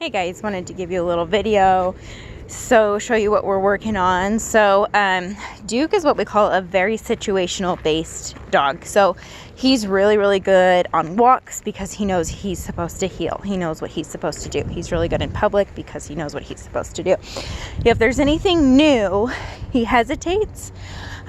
Hey guys, wanted to give you a little video, so show you what we're working on. So Duke is what we call a very situational based dog. So he's really good on walks because he knows he's supposed to heel. He knows what he's supposed to do. He's really good in public because he knows what he's supposed to do. If there's anything new, he hesitates.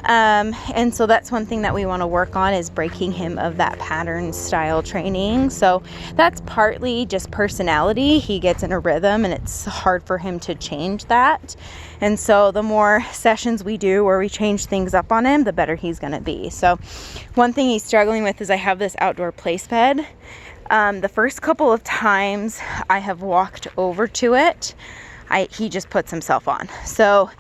And so that's one thing that we want to work on, is breaking him of that pattern style training. So that's partly just personality. He gets in a rhythm and it's hard for him to change that. And so the more sessions we do where we change things up on him, the better he's going to be. So one thing he's struggling with is I have this outdoor place bed. The first couple of times I have walked over to it, he just puts himself on. So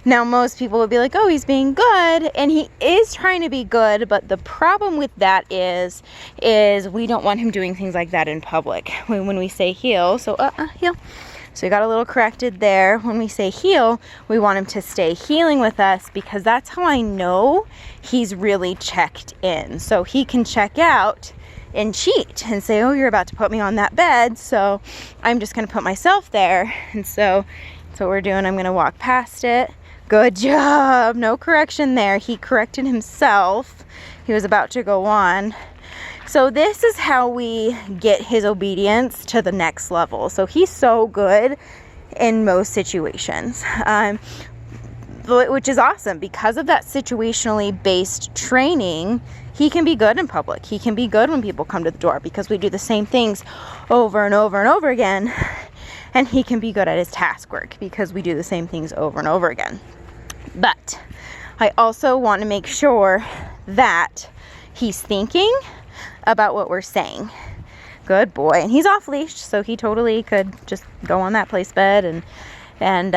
now most people would be like, oh, he's being good, and he is trying to be good, but the problem with that is we don't want him doing things like that in public. When we say heel, so heel. So we got a little corrected there. When we say heel, we want him to stay heeling with us, because that's how I know he's really checked in. So he can check out and cheat and say, oh, you're about to put me on that bed, so I'm just gonna put myself there. And so that's what we're doing. I'm gonna walk past it. Good job. No correction there. He corrected himself. He was about to go on. So this is how we get his obedience to the next level. So he's so good in most situations, which is awesome. Because of that situationally based training, he can be good in public. He can be good when people come to the door, because we do the same things over and over and over again. And he can be good at his task work because we do the same things over and over again. But I also want to make sure that he's thinking about what we're saying. Good boy. And he's off leash, so he totally could just go on that place bed and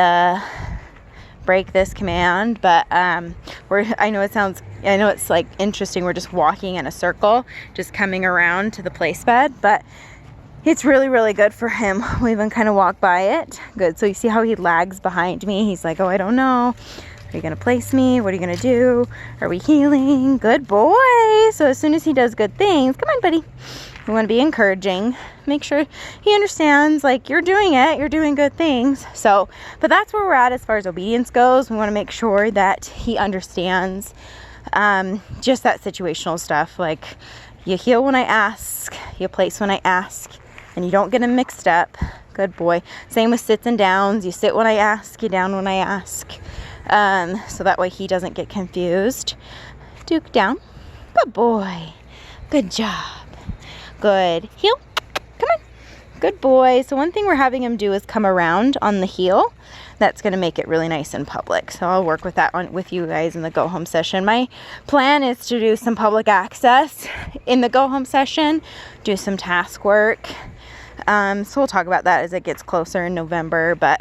break this command. But I know it's like interesting. We're just walking in a circle, just coming around to the place bed, but it's really good for him. We even kind of walk by it. Good. So you see how he lags behind me? He's like, oh, I don't know. Are you going to place me? What are you going to do? Are we healing? Good boy. So as soon as he does good things, come on, buddy. We want to be encouraging. Make sure he understands, like, you're doing it. You're doing good things. So, but that's where we're at as far as obedience goes. We want to make sure that he understands just that situational stuff. Like, you heel when I ask. You place when I ask. And you don't get them mixed up. Good boy. Same with sits and downs. You sit when I ask, you down when I ask. So that way he doesn't get confused. Duke down. Good boy. Good job. Good. Heel. Come on. Good boy. So one thing we're having him do is come around on the heel. That's going to make it really nice in public. So I'll work with that with you guys in the go home session. My plan is to do some public access in the go home session, do some task work. So we'll talk about that as it gets closer in November, but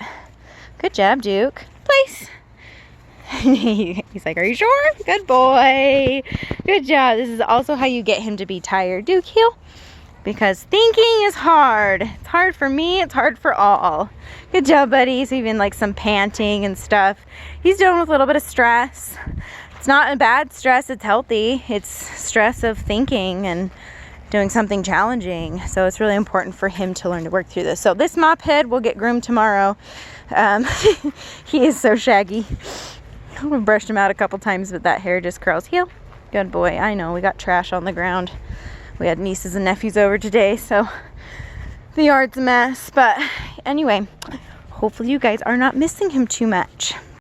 good job, Duke. Place. He's like, are you sure? Good boy. Good job. This is also how you get him to be tired. Duke, heel. Because thinking is hard. It's hard for me. It's hard for all. Good job, buddy. So even like some panting and stuff. He's dealing with a little bit of stress. It's not a bad stress. It's healthy. It's stress of thinking and doing something challenging. So it's really important for him to learn to work through this. So this mop head will get groomed tomorrow. He is so shaggy. We brushed him out a couple times, but that hair just curls. Heel. Good boy. I know, we got trash on the ground. We had nieces and nephews over today, so the yard's a mess. But anyway, hopefully you guys are not missing him too much.